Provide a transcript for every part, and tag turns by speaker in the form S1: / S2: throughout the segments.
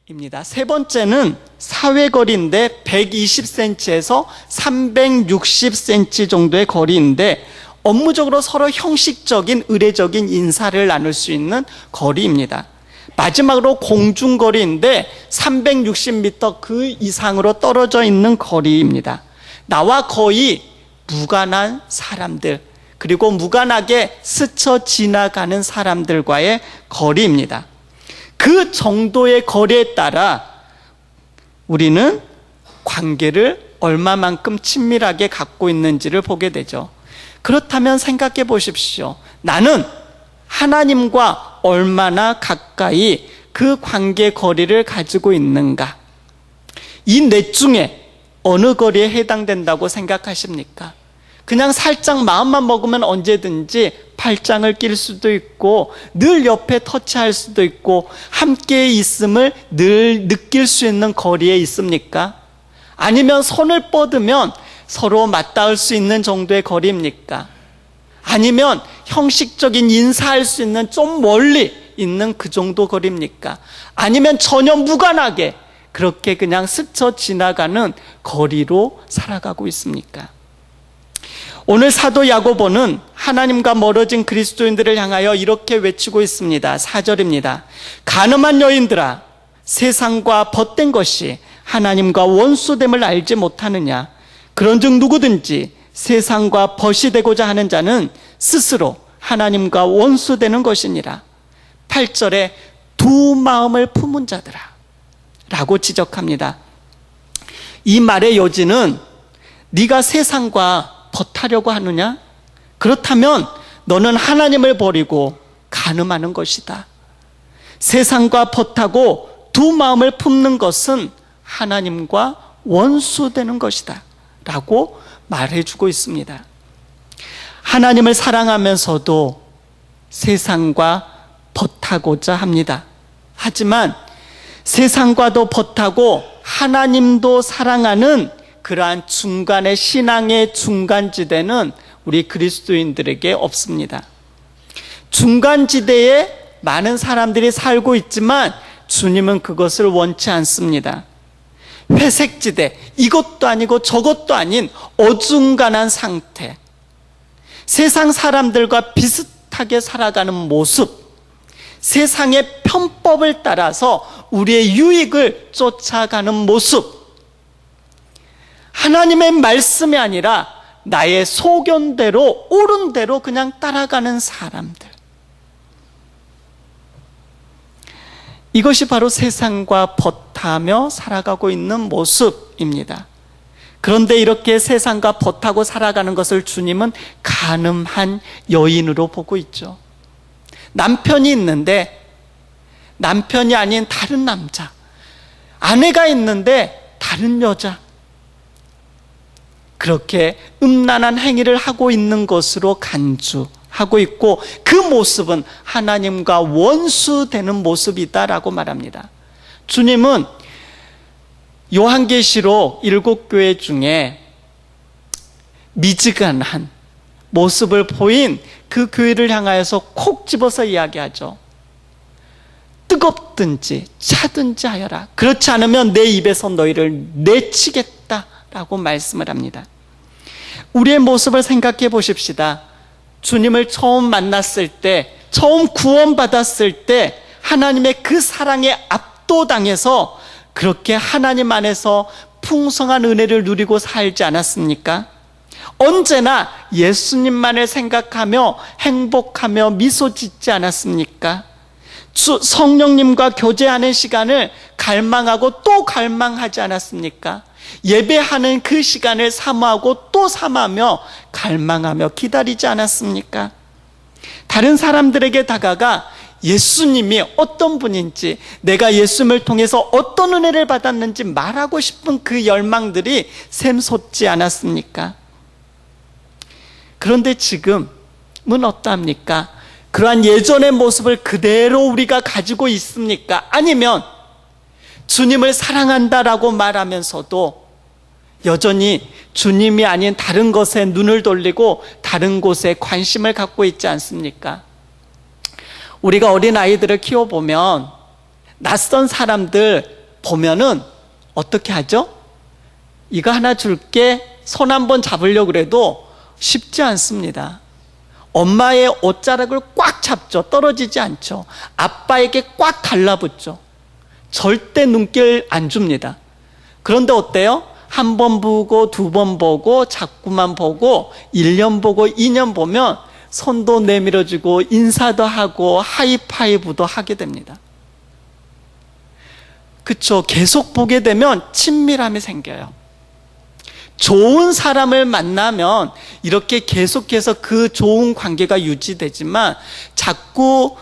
S1: 입니다. 세 번째는 사회거리인데 120cm에서 360cm 정도의 거리인데 업무적으로 서로 형식적인 의례적인 인사를 나눌 수 있는 거리입니다. 마지막으로 공중거리인데 360m 그 이상으로 떨어져 있는 거리입니다. 나와 거의 무관한 사람들, 그리고 무관하게 스쳐 지나가는 사람들과의 거리입니다. 그 정도의 거리에 따라 우리는 관계를 얼마만큼 친밀하게 갖고 있는지를 보게 되죠. 그렇다면 생각해 보십시오. 나는 하나님과 얼마나 가까이 그 관계 거리를 가지고 있는가? 이 넷 중에 어느 거리에 해당된다고 생각하십니까? 그냥 살짝 마음만 먹으면 언제든지 팔짱을 낄 수도 있고 늘 옆에 터치할 수도 있고 함께 있음을 늘 느낄 수 있는 거리에 있습니까? 아니면 손을 뻗으면 서로 맞닿을 수 있는 정도의 거리입니까? 아니면 형식적인 인사할 수 있는 좀 멀리 있는 그 정도 거리입니까? 아니면 전혀 무관하게 그렇게 그냥 스쳐 지나가는 거리로 살아가고 있습니까? 오늘 사도 야고보는 하나님과 멀어진 그리스도인들을 향하여 이렇게 외치고 있습니다. 4절입니다. 가늠한 여인들아, 세상과 벗된 것이 하나님과 원수됨을 알지 못하느냐? 그런즉 누구든지 세상과 벗이 되고자 하는 자는 스스로 하나님과 원수되는 것이니라. 8절에 두 마음을 품은 자들아 라고 지적합니다. 이 말의 요지는 네가 세상과 벗하려고 하느냐? 그렇다면 너는 하나님을 버리고 간음하는 것이다. 세상과 벗하고 두 마음을 품는 것은 하나님과 원수되는 것이다 라고 말해주고 있습니다. 하나님을 사랑하면서도 세상과 벗하고자 합니다. 하지만 세상과도 벗하고 하나님도 사랑하는 그러한 중간의 신앙의 중간지대는 우리 그리스도인들에게 없습니다. 중간지대에 많은 사람들이 살고 있지만 주님은 그것을 원치 않습니다. 회색지대, 이것도 아니고 저것도 아닌 어중간한 상태, 세상 사람들과 비슷하게 살아가는 모습, 세상의 편법을 따라서 우리의 유익을 쫓아가는 모습, 하나님의 말씀이 아니라 나의 소견대로 옳은 대로 그냥 따라가는 사람들, 이것이 바로 세상과 벗하며 살아가고 있는 모습입니다. 그런데 이렇게 세상과 벗하고 살아가는 것을 주님은 간음한 여인으로 보고 있죠. 남편이 있는데 남편이 아닌 다른 남자, 아내가 있는데 다른 여자, 그렇게 음란한 행위를 하고 있는 것으로 간주하고 있고 그 모습은 하나님과 원수되는 모습이다라고 말합니다. 주님은 요한계시록 7교회 중에 미지근한 모습을 보인 그 교회를 향하여서 콕 집어서 이야기하죠. 뜨겁든지 차든지 하여라. 그렇지 않으면 내 입에서 너희를 내치겠다라고 말씀을 합니다. 우리의 모습을 생각해 보십시다. 주님을 처음 만났을 때, 처음 구원받았을 때 하나님의 그 사랑에 압도당해서 그렇게 하나님 안에서 풍성한 은혜를 누리고 살지 않았습니까? 언제나 예수님만을 생각하며 행복하며 미소 짓지 않았습니까? 성령님과 교제하는 시간을 갈망하고 또 갈망하지 않았습니까? 예배하는 그 시간을 사모하고 또 사모하며 갈망하며 기다리지 않았습니까? 다른 사람들에게 다가가 예수님이 어떤 분인지, 내가 예수님을 통해서 어떤 은혜를 받았는지 말하고 싶은 그 열망들이 샘솟지 않았습니까? 그런데 지금은 어떠합니까? 그러한 예전의 모습을 그대로 우리가 가지고 있습니까? 아니면 주님을 사랑한다라고 말하면서도 여전히 주님이 아닌 다른 것에 눈을 돌리고 다른 곳에 관심을 갖고 있지 않습니까? 우리가 어린아이들을 키워보면 낯선 사람들 보면은 어떻게 하죠? 이거 하나 줄게, 손 한번 잡으려고 그래도 쉽지 않습니다. 엄마의 옷자락을 꽉 잡죠. 떨어지지 않죠. 아빠에게 꽉 달라붙죠. 절대 눈길 안 줍니다. 그런데 어때요? 한 번 보고 두 번 보고 자꾸만 보고 1년 보고 2년 보면 손도 내밀어주고 인사도 하고 하이파이브도 하게 됩니다. 그쵸? 계속 보게 되면 친밀함이 생겨요. 좋은 사람을 만나면 이렇게 계속해서 그 좋은 관계가 유지되지만 자꾸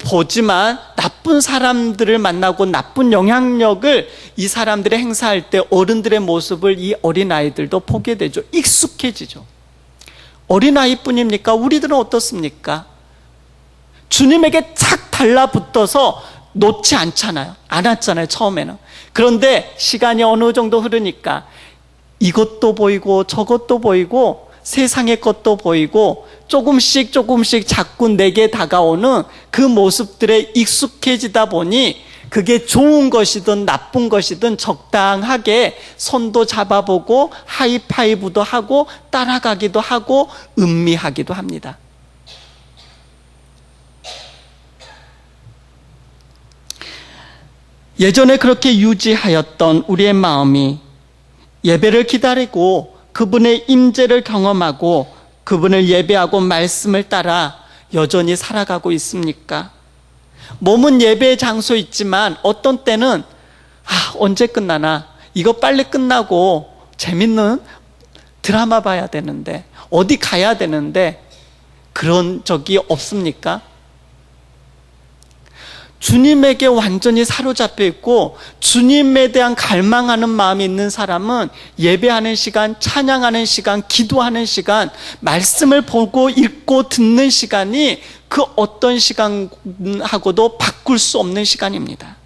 S1: 보지만 나쁜 사람들을 만나고 나쁜 영향력을 이 사람들이 행사할 때 어른들의 모습을 이 어린아이들도 보게 되죠. 익숙해지죠. 어린아이뿐입니까? 우리들은 어떻습니까? 주님에게 착 달라붙어서 놓지 않았잖아요, 처음에는. 그런데 시간이 어느 정도 흐르니까 이것도 보이고 저것도 보이고 세상의 것도 보이고 조금씩 자꾸 내게 다가오는 그 모습들에 익숙해지다 보니 그게 좋은 것이든 나쁜 것이든 적당하게 손도 잡아보고 하이파이브도 하고 따라가기도 하고 음미하기도 합니다. 예전에 그렇게 유지하였던 우리의 마음이 예배를 기다리고 그분의 임재를 경험하고 그분을 예배하고 말씀을 따라 여전히 살아가고 있습니까? 몸은 예배의 장소에 있지만 어떤 때는 언제 끝나나? 이거 빨리 끝나고 재밌는 드라마 봐야 되는데 어디 가야 되는데 그런 적이 없습니까? 주님에게 완전히 사로잡혀 있고 주님에 대한 갈망하는 마음이 있는 사람은 예배하는 시간, 찬양하는 시간, 기도하는 시간, 말씀을 보고 읽고 듣는 시간이 그 어떤 시간하고도 바꿀 수 없는 시간입니다.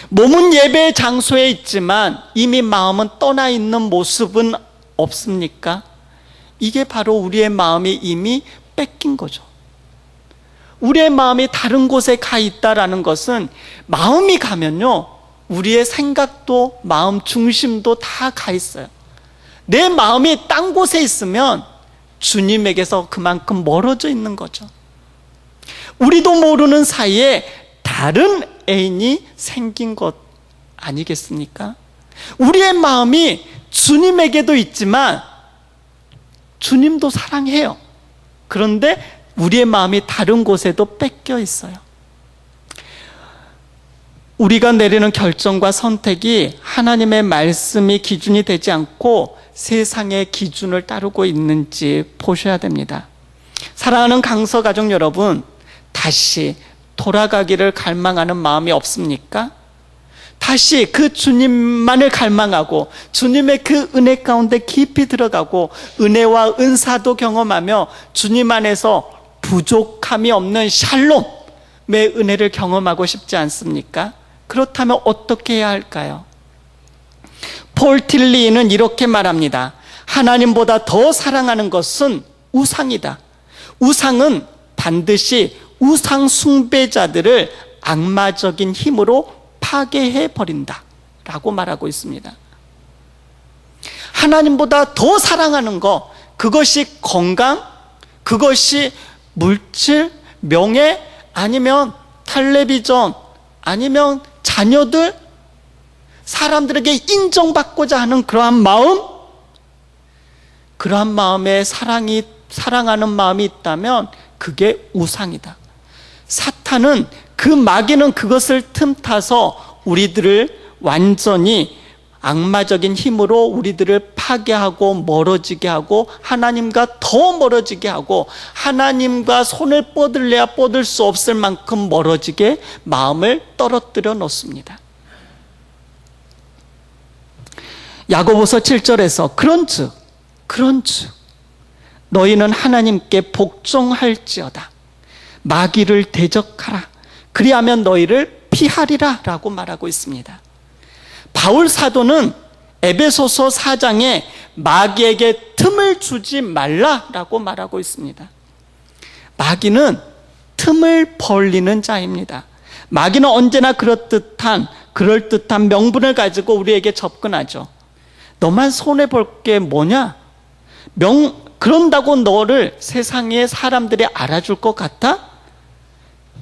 S1: 몸은 예배의 장소에 있지만 이미 마음은 떠나 있는 모습은 없습니까? 이게 바로 우리의 마음이 이미 뺏긴 거죠. 우리의 마음이 다른 곳에 가 있다라는 것은 마음이 가면요, 우리의 생각도 마음 중심도 다 가 있어요. 내 마음이 딴 곳에 있으면 주님에게서 그만큼 멀어져 있는 거죠. 우리도 모르는 사이에 다른 애인이 생긴 것 아니겠습니까? 우리의 마음이 주님에게도 있지만 주님도 사랑해요. 그런데 우리의 마음이 다른 곳에도 뺏겨 있어요. 우리가 내리는 결정과 선택이 하나님의 말씀이 기준이 되지 않고 세상의 기준을 따르고 있는지 보셔야 됩니다. 사랑하는 강서가족 여러분, 다시 돌아가기를 갈망하는 마음이 없습니까? 다시 그 주님만을 갈망하고 주님의 그 은혜 가운데 깊이 들어가고 은혜와 은사도 경험하며 주님 안에서 부족함이 없는 샬롬의 은혜를 경험하고 싶지 않습니까? 그렇다면 어떻게 해야 할까요? 폴 틸리는 이렇게 말합니다. 하나님보다 더 사랑하는 것은 우상이다. 우상은 반드시 우상 숭배자들을 악마적인 힘으로 파괴해버린다 라고 말하고 있습니다. 하나님보다 더 사랑하는 것, 그것이 건강, 그것이 물질, 명예, 아니면 텔레비전, 아니면 자녀들, 사람들에게 인정받고자 하는 그러한 마음, 그러한 마음에 사랑하는 마음이 있다면 그게 우상이다. 사탄은, 그 마귀는 그것을 틈타서 우리들을 완전히 악마적인 힘으로 우리들을 파괴하고 멀어지게 하고 하나님과 더 멀어지게 하고 하나님과 손을 뻗을래야 뻗을 수 없을 만큼 멀어지게 마음을 떨어뜨려 놓습니다. 야고보서 7절에서 그런즉 너희는 하나님께 복종할지어다. 마귀를 대적하라. 그리하면 너희를 피하리라 라고 말하고 있습니다. 바울 사도는 에베소서 4장에 마귀에게 틈을 주지 말라라고 말하고 있습니다. 마귀는 틈을 벌리는 자입니다. 마귀는 언제나 그럴듯한 명분을 가지고 우리에게 접근하죠. 너만 손해볼 게 뭐냐? 그런다고 너를 세상의 사람들이 알아줄 것 같아?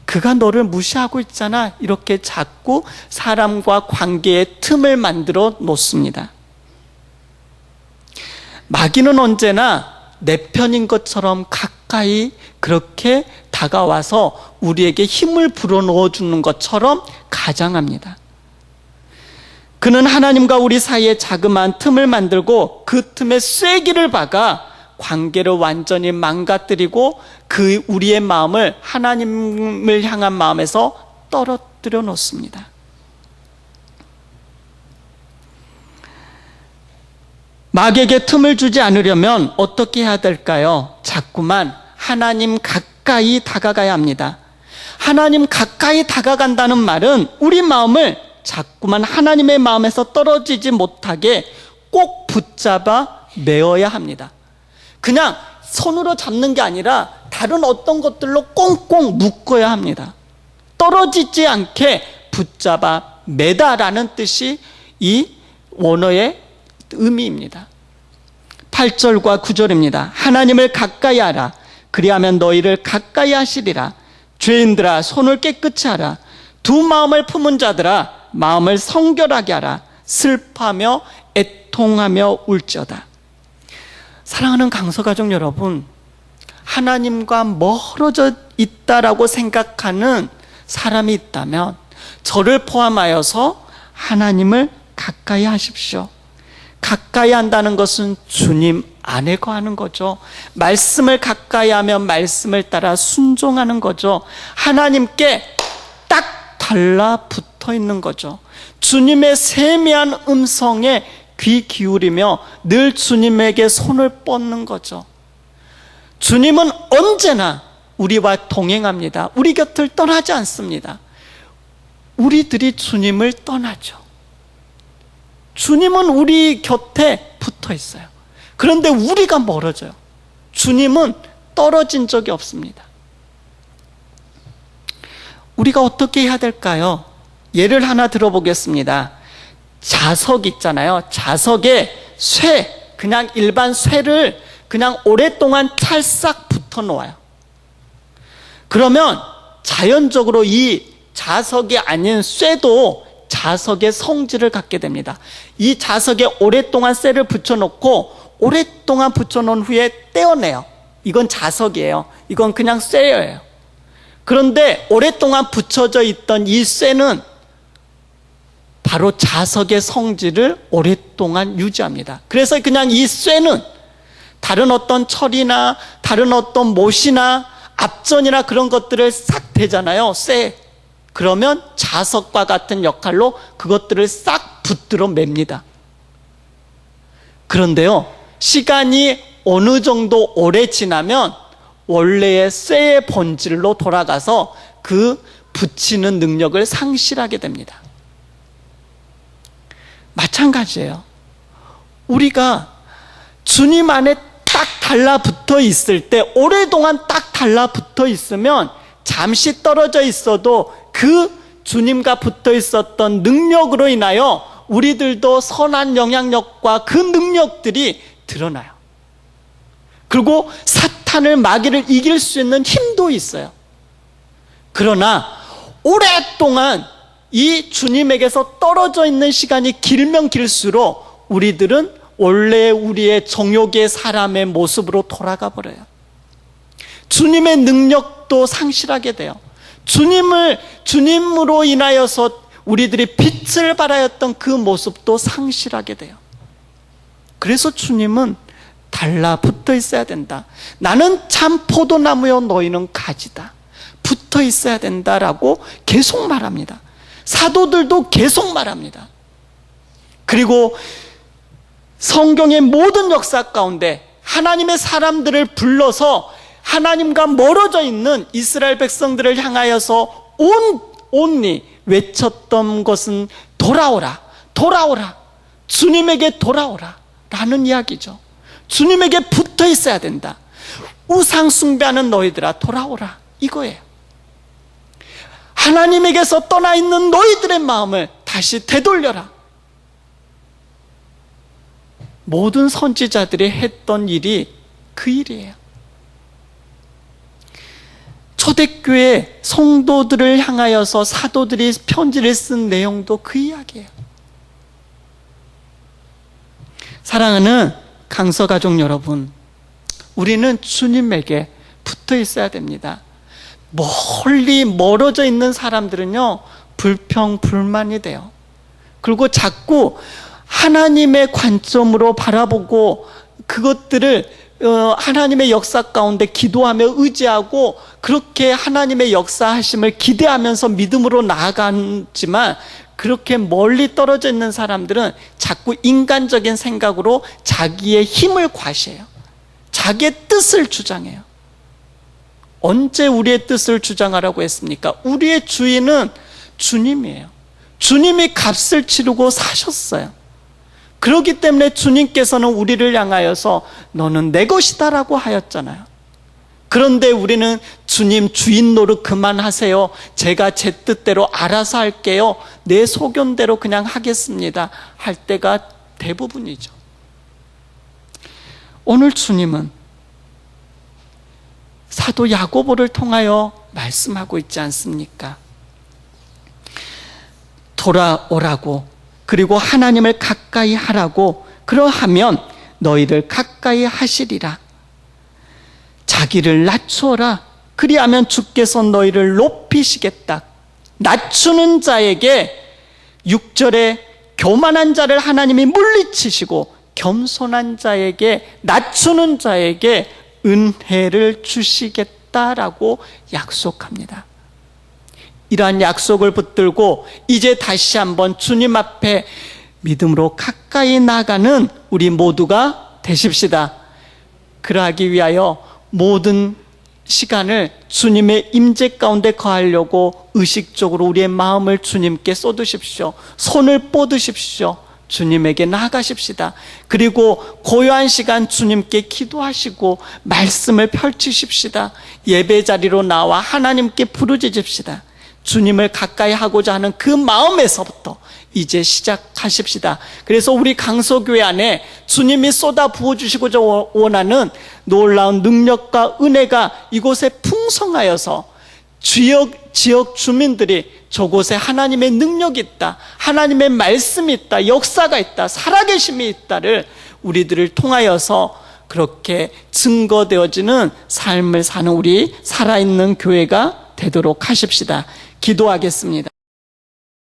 S1: 그가 너를 무시하고 있잖아. 이렇게 자꾸 사람과 관계의 틈을 만들어 놓습니다. 마귀는 언제나 내 편인 것처럼 가까이 그렇게 다가와서 우리에게 힘을 불어넣어 주는 것처럼 가장합니다. 그는 하나님과 우리 사이에 자그마한 틈을 만들고 그 틈에 쐐기를 박아 관계를 완전히 망가뜨리고 우리의 마음을 하나님을 향한 마음에서 떨어뜨려 놓습니다. 마귀에게 틈을 주지 않으려면 어떻게 해야 될까요? 자꾸만 하나님 가까이 다가가야 합니다. 하나님 가까이 다가간다는 말은 우리 마음을 자꾸만 하나님의 마음에서 떨어지지 못하게 꼭 붙잡아 메어야 합니다. 그냥 손으로 잡는 게 아니라 다른 어떤 것들로 꽁꽁 묶어야 합니다. 떨어지지 않게 붙잡아 매다라는 뜻이 이 원어의 의미입니다. 8절과 9절입니다. 하나님을 가까이 하라. 그리하면 너희를 가까이 하시리라. 죄인들아 손을 깨끗이 하라. 두 마음을 품은 자들아 마음을 성결하게 하라. 슬퍼하며 애통하며 울지어다. 사랑하는 강서가족 여러분, 하나님과 멀어져 있다라고 생각하는 사람이 있다면 저를 포함하여서 하나님을 가까이 하십시오. 가까이 한다는 것은 주님 안에 거하는 거죠. 말씀을 가까이 하면 말씀을 따라 순종하는 거죠. 하나님께 딱 달라붙어 있는 거죠. 주님의 세미한 음성에 귀 기울이며 늘 주님에게 손을 뻗는 거죠. 주님은 언제나 우리와 동행합니다. 우리 곁을 떠나지 않습니다. 우리들이 주님을 떠나죠. 주님은 우리 곁에 붙어 있어요. 그런데 우리가 멀어져요. 주님은 떨어진 적이 없습니다. 우리가 어떻게 해야 될까요? 예를 하나 들어보겠습니다. 자석 있잖아요. 자석에 쇠, 그냥 일반 쇠를 그냥 오랫동안 찰싹 붙어 놓아요. 그러면 자연적으로 이 자석이 아닌 쇠도 자석의 성질을 갖게 됩니다. 이 자석에 오랫동안 쇠를 붙여놓고 오랫동안 붙여놓은 후에 떼어내요. 이건 자석이에요. 이건 그냥 쇠예요. 그런데 오랫동안 붙여져 있던 이 쇠는 바로 자석의 성질을 오랫동안 유지합니다. 그래서 그냥 이 쇠는 다른 어떤 철이나 다른 어떤 못이나 앞전이나 그런 것들을 싹 대잖아요. 쇠. 그러면 자석과 같은 역할로 그것들을 싹 붙들어 맵니다. 그런데요, 시간이 어느 정도 오래 지나면 원래의 쇠의 본질로 돌아가서 그 붙이는 능력을 상실하게 됩니다. 마찬가지예요. 우리가 주님 안에 딱 달라붙어 있을 때, 오랫동안 딱 달라붙어 있으면 잠시 떨어져 있어도 그 주님과 붙어 있었던 능력으로 인하여 우리들도 선한 영향력과 그 능력들이 드러나요. 그리고 사탄을, 마귀를 이길 수 있는 힘도 있어요. 그러나 오랫동안 이 주님에게서 떨어져 있는 시간이 길면 길수록 우리들은 원래 우리의 정욕의 사람의 모습으로 돌아가 버려요. 주님의 능력도 상실하게 돼요. 주님으로 인하여서 우리들이 빛을 발하였던 그 모습도 상실하게 돼요. 그래서 주님은 달라붙어 있어야 된다. 나는 참 포도나무요 너희는 가지다. 붙어 있어야 된다라고 계속 말합니다. 사도들도 계속 말합니다. 그리고 성경의 모든 역사 가운데 하나님의 사람들을 불러서 하나님과 멀어져 있는 이스라엘 백성들을 향하여서 온리 외쳤던 것은 돌아오라, 돌아오라, 주님에게 돌아오라 라는 이야기죠. 주님에게 붙어 있어야 된다. 우상 숭배하는 너희들아 돌아오라, 이거예요. 하나님에게서 떠나 있는 너희들의 마음을 다시 되돌려라. 모든 선지자들이 했던 일이 그 일이에요. 초대교회 성도들을 향하여서 사도들이 편지를 쓴 내용도 그 이야기예요. 사랑하는 강서가족 여러분, 우리는 주님에게 붙어 있어야 됩니다. 멀리 멀어져 있는 사람들은요, 불평불만이 돼요. 그리고 자꾸 하나님의 관점으로 바라보고 그것들을 하나님의 역사 가운데 기도하며 의지하고 그렇게 하나님의 역사하심을 기대하면서 믿음으로 나아가지만, 그렇게 멀리 떨어져 있는 사람들은 자꾸 인간적인 생각으로 자기의 힘을 과시해요. 자기의 뜻을 주장해요. 언제 우리의 뜻을 주장하라고 했습니까? 우리의 주인은 주님이에요. 주님이 값을 치르고 사셨어요. 그렇기 때문에 주님께서는 우리를 향하여서 너는 내 것이다 라고 하였잖아요. 그런데 우리는 주님 주인 노릇 그만하세요. 제가 제 뜻대로 알아서 할게요. 내 소견대로 그냥 하겠습니다. 할 때가 대부분이죠. 오늘 주님은 사도 야고보를 통하여 말씀하고 있지 않습니까? 돌아오라고, 그리고 하나님을 가까이 하라고, 그러하면 너희를 가까이 하시리라. 자기를 낮추어라. 그리하면 주께서 너희를 높이시겠다. 낮추는 자에게, 6절에 교만한 자를 하나님이 물리치시고 겸손한 자에게, 낮추는 자에게 은혜를 주시겠다라고 약속합니다. 이러한 약속을 붙들고 이제 다시 한번 주님 앞에 믿음으로 가까이 나가는 우리 모두가 되십시다. 그러하기 위하여 모든 시간을 주님의 임재 가운데 거하려고 의식적으로 우리의 마음을 주님께 쏟으십시오. 손을 뻗으십시오. 주님에게 나아가십시다. 그리고 고요한 시간 주님께 기도하시고 말씀을 펼치십시다. 예배 자리로 나와 하나님께 부르짖읍시다. 주님을 가까이 하고자 하는 그 마음에서부터 이제 시작하십시다. 그래서 우리 강서교회 안에 주님이 쏟아 부어주시고자 원하는 놀라운 능력과 은혜가 이곳에 풍성하여서 지역 주민들이 저곳에 하나님의 능력이 있다, 하나님의 말씀이 있다, 역사가 있다, 살아계심이 있다를 우리들을 통하여서 그렇게 증거되어지는 삶을 사는 우리 살아있는 교회가 되도록 하십시다. 기도하겠습니다.